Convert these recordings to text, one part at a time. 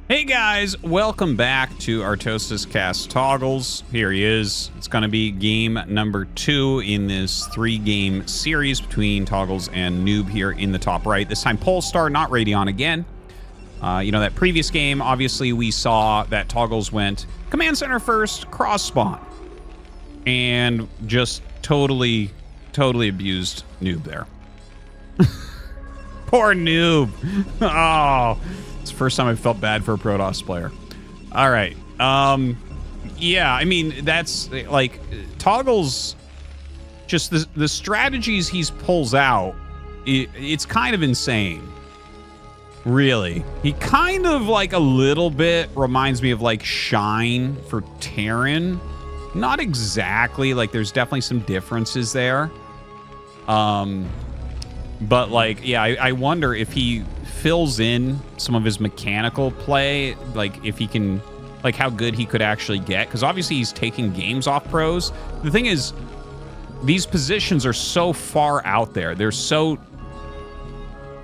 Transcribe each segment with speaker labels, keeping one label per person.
Speaker 1: Hey guys, welcome back to ArtosisCasts Toggles. Here he is. It's going to be game number 2 in this 3-game series between Toggles and nOOB here in the top right. This time Polestar, not Radeon again. You know, that previous game, obviously we saw that Toggles went command center first, cross spawn. And just totally abused nOOB there. Poor nOOB. Oh, it's the first time I felt bad for a Protoss player. All right. Yeah, I mean, that's like Toggles, just the strategies he pulls out, it's kind of insane. Really. He kind of like a little bit reminds me of like Shine for Terran. Not exactly, like there's definitely some differences there. But like, yeah, I wonder if he fills in some of his mechanical play, like if he can, like how good he could actually get, because obviously he's taking games off pros. The thing is, these positions are so far out there. They're so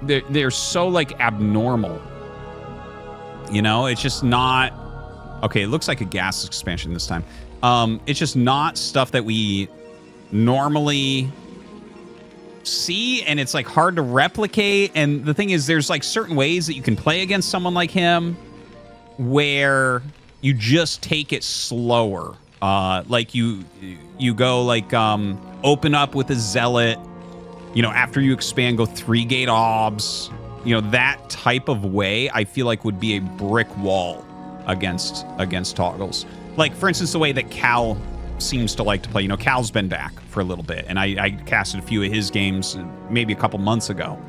Speaker 1: like abnormal. You know, it's just not okay. It looks like a gas expansion this time. It's just not stuff that we normally see, and it's like hard to replicate. And the thing is, there's like certain ways that you can play against someone like him where you just take it slower. Like you go like open up with a zealot, you know, after you expand, go 3-gate obs, you know, that type of way I feel like would be a brick wall against Toggles. Like for instance, the way that Cal seems to like to play. You know, Cal's been back for a little bit, and I casted a few of his games maybe a couple months ago.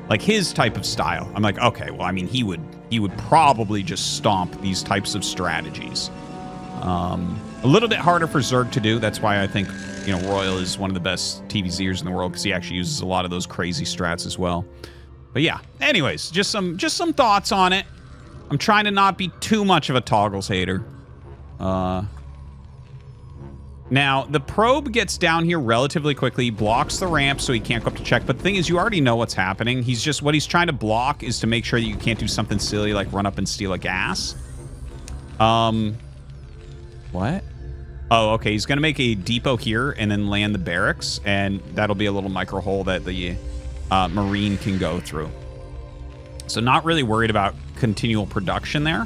Speaker 1: Like his type of style, I'm like, okay, well, I mean, he would probably just stomp these types of strategies. A little bit harder for Zerg to do. That's why I think, you know, Royal is one of the best TVZers in the world, because he actually uses a lot of those crazy strats as well. But yeah, anyways, just some thoughts on it. I'm trying to not be too much of a Toggles hater. Now, the probe gets down here relatively quickly, blocks the ramp so he can't go up to check. But the thing is, you already know what's happening. What he's trying to block is to make sure that you can't do something silly like run up and steal a gas. What? Oh, okay. He's going to make a depot here and then land the barracks. And that'll be a little micro hole that the Marine can go through. So not really worried about continual production there.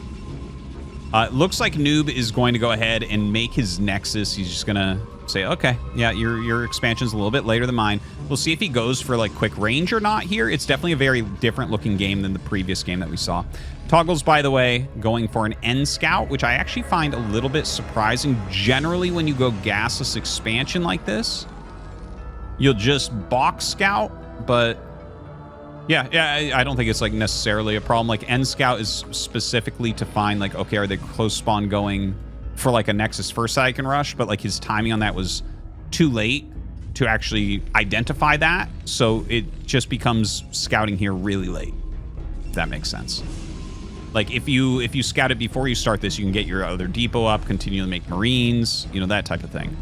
Speaker 1: It looks like nOOB is going to go ahead and make his Nexus. He's just going to say, okay, yeah, your expansion's a little bit later than mine. We'll see if he goes for like quick range or not here. It's definitely a very different looking game than the previous game that we saw. Toggles, by the way, going for an N Scout, which I actually find a little bit surprising. Generally, when you go gasless expansion like this, you'll just box scout, but yeah, I don't think it's like necessarily a problem. Like N Scout is specifically to find like, okay, are they close spawn going for like a Nexus first that I can rush? But like his timing on that was too late to actually identify that. So it just becomes scouting here really late, if that makes sense. Like if you scout it before you start this, you can get your other depot up, continue to make Marines, you know, that type of thing.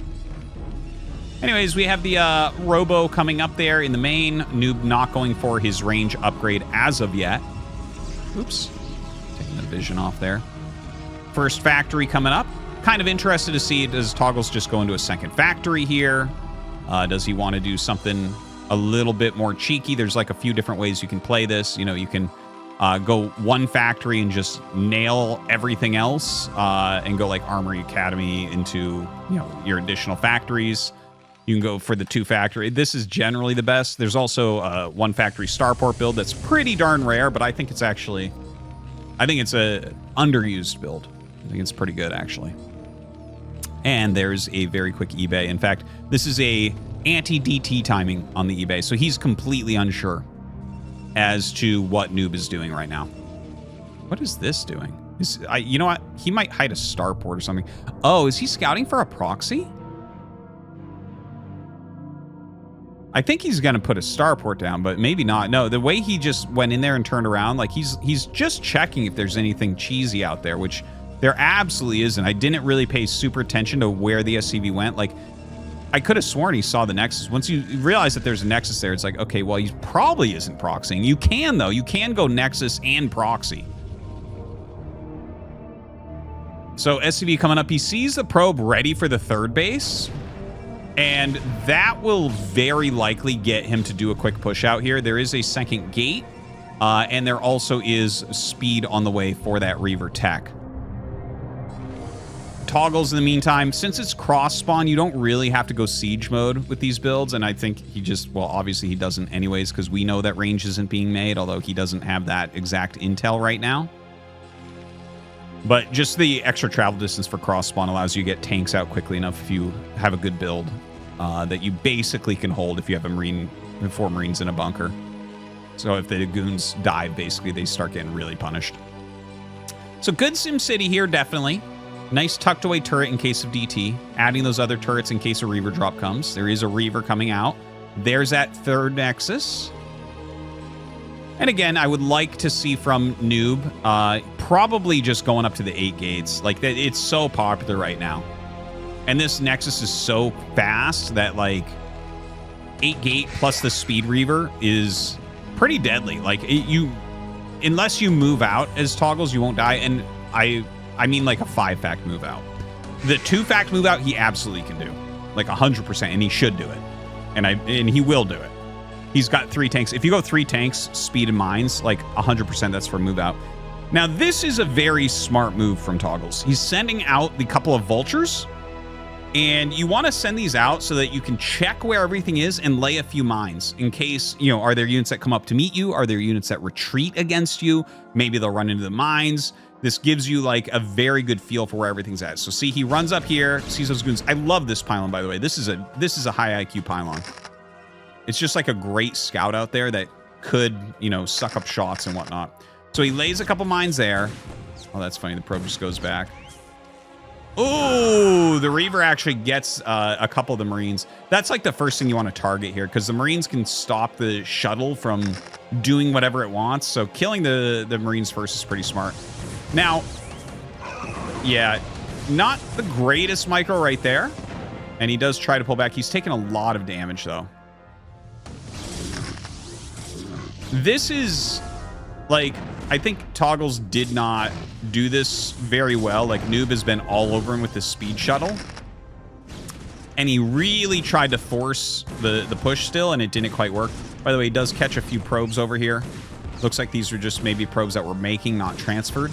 Speaker 1: Anyways, we have the Robo coming up there in the main. nOOB not going for his range upgrade as of yet. Oops. Taking the vision off there. First factory coming up. Kind of interested to see, does Toggles just go into a second factory here? Does he want to do something a little bit more cheeky? There's like a few different ways you can play this. You know, you can go one factory and just nail everything else and go like Armory Academy into, you know, your additional factories. You can go for the 2-factory. This is generally the best. There's also a 1-factory starport build that's pretty darn rare, but I think it's a underused build. I think it's pretty good, actually. And there's a very quick eBay. In fact, this is a anti-DT timing on the eBay, so he's completely unsure as to what nOOB is doing right now. What is this doing? You know what? He might hide a starport or something. Oh, is he scouting for a proxy? I think he's going to put a starport down, but maybe not. No, the way he just went in there and turned around, like he's just checking if there's anything cheesy out there, which there absolutely isn't. I didn't really pay super attention to where the SCV went. Like, I could have sworn he saw the Nexus. Once you realize that there's a Nexus there, it's like, okay, well, he probably isn't proxying. You can, though. You can go Nexus and proxy. So SCV coming up. He sees the probe ready for the third base. And that will very likely get him to do a quick push out here. There is a second gate. And there also is speed on the way for that Reaver tech. Toggles in the meantime, since it's cross spawn, you don't really have to go siege mode with these builds. And I think he just, well, obviously he doesn't anyways, because we know that range isn't being made, although he doesn't have that exact intel right now. But just the extra travel distance for cross spawn allows you to get tanks out quickly enough if you have a good build that you basically can hold if you have a 4 Marines in a bunker. So if the goons dive, basically they start getting really punished. So good Sim City here, definitely. Nice tucked away turret in case of DT. Adding those other turrets in case a Reaver drop comes. There is a Reaver coming out. There's that third Nexus. And again, I would like to see from nOOB, probably just going up to the 8 gates. Like, it's so popular right now. And this Nexus is so fast that, like, 8 gate plus the Speed Reaver is pretty deadly. Like, unless you move out as Toggles, you won't die. And I mean like a 5-fact move out. The 2-fact move out, he absolutely can do. Like 100%, and he should do it. And he will do it. He's got 3 tanks. If you go 3 tanks, speed and mines, like 100% that's for move out. Now, this is a very smart move from Toggles. He's sending out the couple of vultures, and you want to send these out so that you can check where everything is and lay a few mines in case, you know, are there units that come up to meet you? Are there units that retreat against you? Maybe they'll run into the mines. This gives you like a very good feel for where everything's at. So see, he runs up here, sees those goons. I love this pylon, by the way. This is a high IQ pylon. It's just like a great scout out there that could, you know, suck up shots and whatnot. So he lays a couple mines there. Oh, that's funny. The probe just goes back. Oh, the Reaver actually gets a couple of the Marines. That's like the first thing you want to target here, because the Marines can stop the shuttle from doing whatever it wants. So killing the Marines first is pretty smart. Now, yeah, not the greatest micro right there. And he does try to pull back. He's taking a lot of damage, though. This is, like, I think Toggles did not do this very well. Like, nOOB has been all over him with this speed shuttle. And he really tried to force the push still, and it didn't quite work. By the way, he does catch a few probes over here. Looks like these are just maybe probes that were making, not transferred.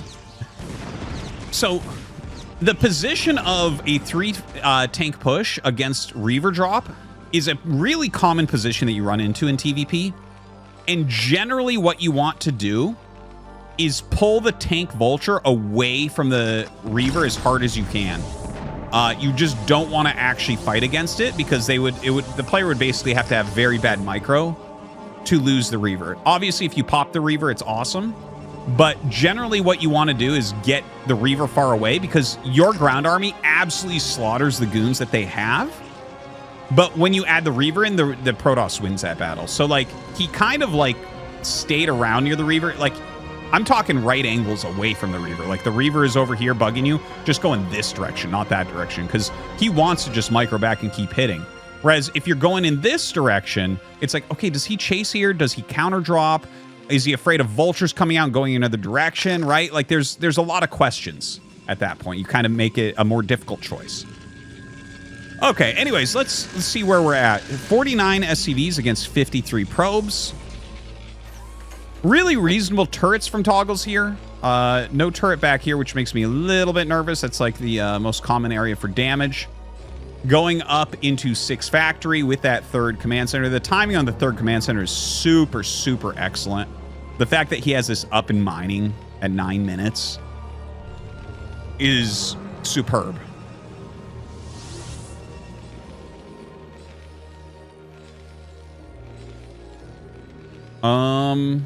Speaker 1: So the position of a 3 tank push against Reaver drop is a really common position that you run into in TVP. And generally what you want to do is pull the tank vulture away from the Reaver as hard as you can. You just don't want to actually fight against it, because the player would basically have to have very bad micro to lose the Reaver. Obviously, if you pop the Reaver, it's awesome. But generally what you want to do is get the Reaver far away, because your ground army absolutely slaughters the goons that they have. But when you add the Reaver in, the Protoss wins that battle. So, like, he kind of, like, stayed around near the Reaver. Like, I'm talking right angles away from the Reaver. Like, the Reaver is over here bugging you. Just go in this direction, not that direction, because he wants to just micro back and keep hitting. Whereas if you're going in this direction, it's like, okay, does he chase here? Does he counter drop? Is he afraid of vultures coming out and going another direction, right? Like, there's a lot of questions at that point. You kind of make it a more difficult choice. Okay, anyways, let's see where we're at. 49 SCVs against 53 probes. Really reasonable turrets from Toggles here. No turret back here, which makes me a little bit nervous. That's like the most common area for damage. Going up into 6 factory with that 3rd command center. The timing on the 3rd command center is super, super excellent. The fact that he has this up and mining at 9 minutes is superb. One,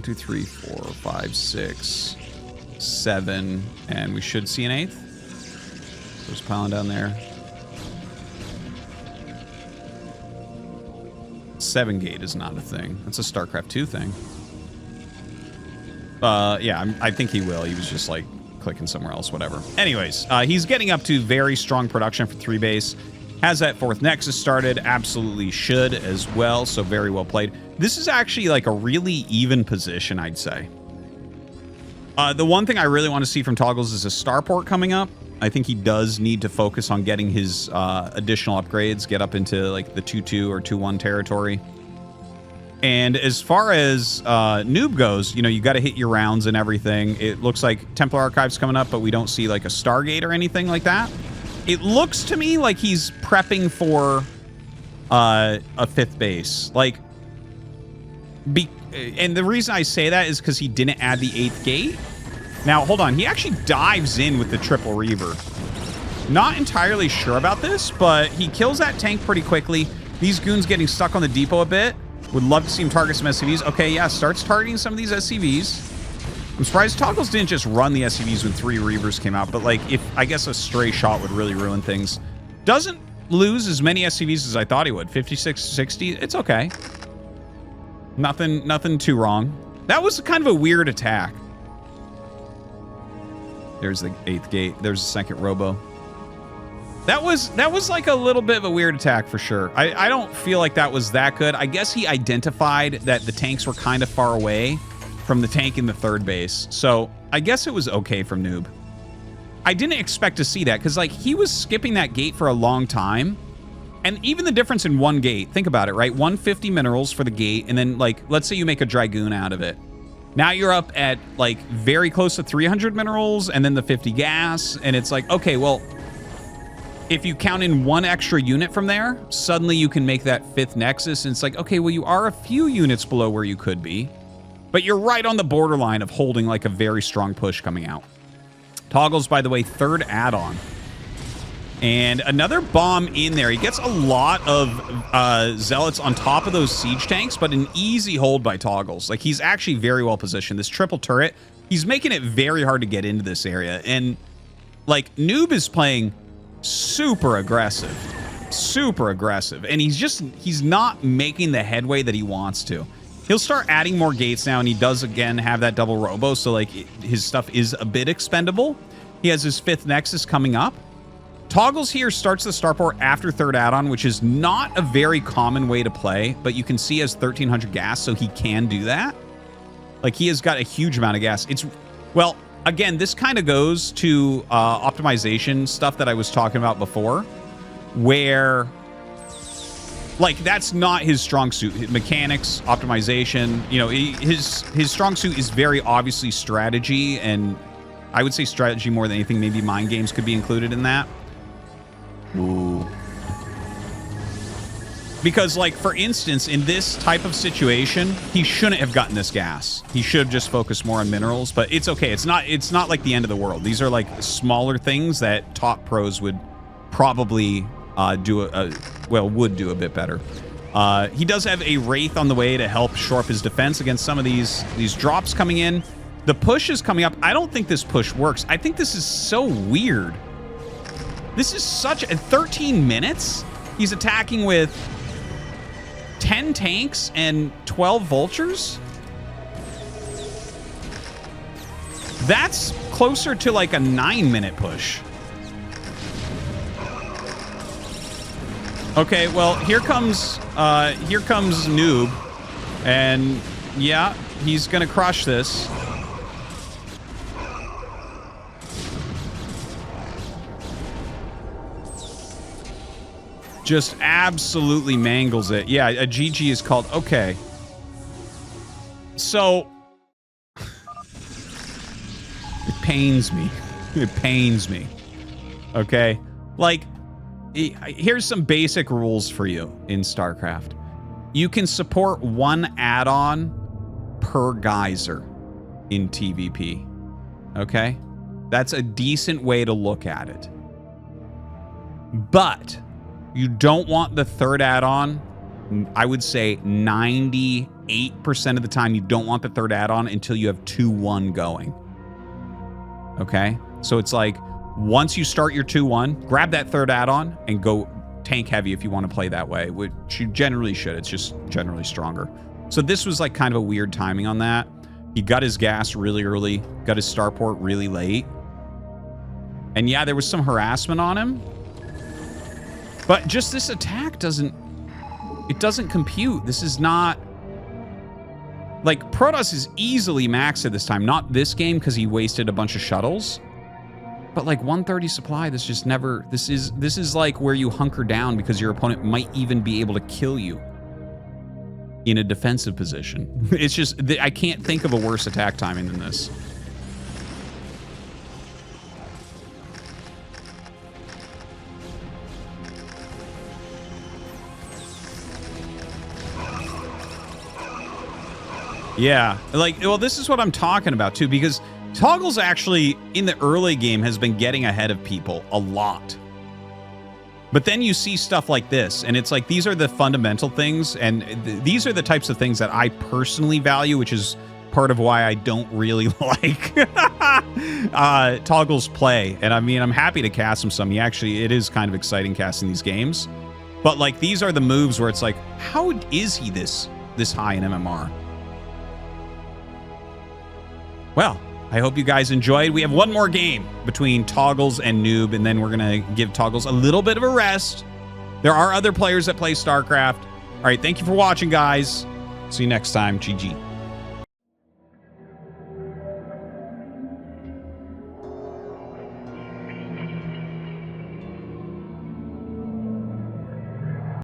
Speaker 1: 2, 3, 4, 5, 6, 7, and we should see an 8th. There's piling down there. 7 gate is not a thing. That's a StarCraft 2 thing. Yeah, I think he will. He was just like clicking somewhere else, whatever. Anyways, he's getting up to very strong production for 3 base. Has that fourth Nexus started? Absolutely should as well, so very well played. This is actually like a really even position, I'd say. The one thing I really want to see from Togles is a starport coming up. I think he does need to focus on getting his additional upgrades, get up into like the 2-2 or 2-1 territory. And as far as nOOB goes, you know, you got to hit your rounds and everything. It looks like Templar Archive's coming up, but we don't see like a Stargate or anything like that. It looks to me like he's prepping for a 5th base. Like, and the reason I say that is because he didn't add the 8th gate. Now, hold on. He actually dives in with the triple Reaver. Not entirely sure about this, but he kills that tank pretty quickly. These goons getting stuck on the depot a bit. Would love to see him target some SCVs. Okay, yeah, starts targeting some of these SCVs. I'm surprised Togles didn't just run the SCVs when 3 Reavers came out, but like, if I guess a stray shot would really ruin things. Doesn't lose as many SCVs as I thought he would. 56, 60, it's okay. Nothing too wrong. That was kind of a weird attack. There's the 8th gate. There's the 2nd robo. That was like a little bit of a weird attack for sure. I don't feel like that was that good. I guess he identified that the tanks were kind of far away from the tank in the 3rd base. So I guess it was okay from nOOB. I didn't expect to see that because like he was skipping that gate for a long time. And even the difference in one gate, think about it, right? 150 minerals for the gate. And then like, let's say you make a Dragoon out of it. Now you're up at like very close to 300 minerals and then the 50 gas. And it's like, okay, well, if you count in 1 extra unit from there, suddenly you can make that 5th Nexus. And it's like, okay, well, you are a few units below where you could be, but you're right on the borderline of holding like a very strong push coming out. Togles, by the way, 3rd add-on. And another bomb in there. He gets a lot of zealots on top of those siege tanks, but an easy hold by Togles. Like, he's actually very well positioned. This triple turret, he's making it very hard to get into this area. And, like, nOOB is playing super aggressive. Super aggressive. And he's not making the headway that he wants to. He'll start adding more gates now, and he does, again, have that double robo, so, like, his stuff is a bit expendable. He has his 5th Nexus coming up. Togles here starts the starport after 3rd add-on, which is not a very common way to play, but you can see he has 1,300 gas, so he can do that. Like, he has got a huge amount of gas. It's, well, again, this kind of goes to optimization stuff that I was talking about before, where, like, that's not his strong suit. Mechanics, optimization, you know, his strong suit is very obviously strategy, and I would say strategy more than anything. Maybe mind games could be included in that. Ooh. Because, like, for instance, in this type of situation, he shouldn't have gotten this gas. He should have just focused more on minerals, but it's okay. It's not like the end of the world. These are, like, smaller things that top pros would probably would do a bit better. He does have a Wraith on the way to help shore up his defense against some of these drops coming in. The push is coming up. I don't think this push works. I think this is so weird. This is such a 13 minutes. He's attacking with 10 tanks and 12 vultures. That's closer to like a 9-minute push. Okay, well, here comes nOOB, and yeah, he's gonna crush this. Just absolutely mangles it. Yeah, a GG is called. Okay. So, it pains me. It pains me. Okay? Like, here's some basic rules for you in StarCraft. You can support 1 add-on per geyser in TVP. Okay? That's a decent way to look at it. But you don't want the 3rd add-on. I would say 98% of the time you don't want the 3rd add-on until you have 2-1 going. Okay? So it's like, once you start your 2-1, grab that 3rd add-on and go tank heavy if you want to play that way, which you generally should. It's just generally stronger. So this was like kind of a weird timing on that. He got his gas really early, got his starport really late. And yeah, there was some harassment on him. But just this attack doesn't compute. This is not... Like, Protoss is easily maxed at this time. Not this game, because he wasted a bunch of shuttles. But, like, 130 supply, this just never... This is like where you hunker down because your opponent might even be able to kill you in a defensive position. It's just... I can't think of a worse attack timing than this. Yeah, like, well, this is what I'm talking about, too, because Toggles actually, in the early game, has been getting ahead of people a lot. But then you see stuff like this, and it's like, these are the fundamental things, and these are the types of things that I personally value, which is part of why I don't really like Toggles play. And I mean, I'm happy to cast him some. It is kind of exciting casting these games. But, like, these are the moves where it's like, how is he this high in MMR? Well, I hope you guys enjoyed. We have one more game between Toggles and nOOB, and then we're going to give Toggles a little bit of a rest. There are other players that play StarCraft. All right, thank you for watching, guys. See you next time. GG.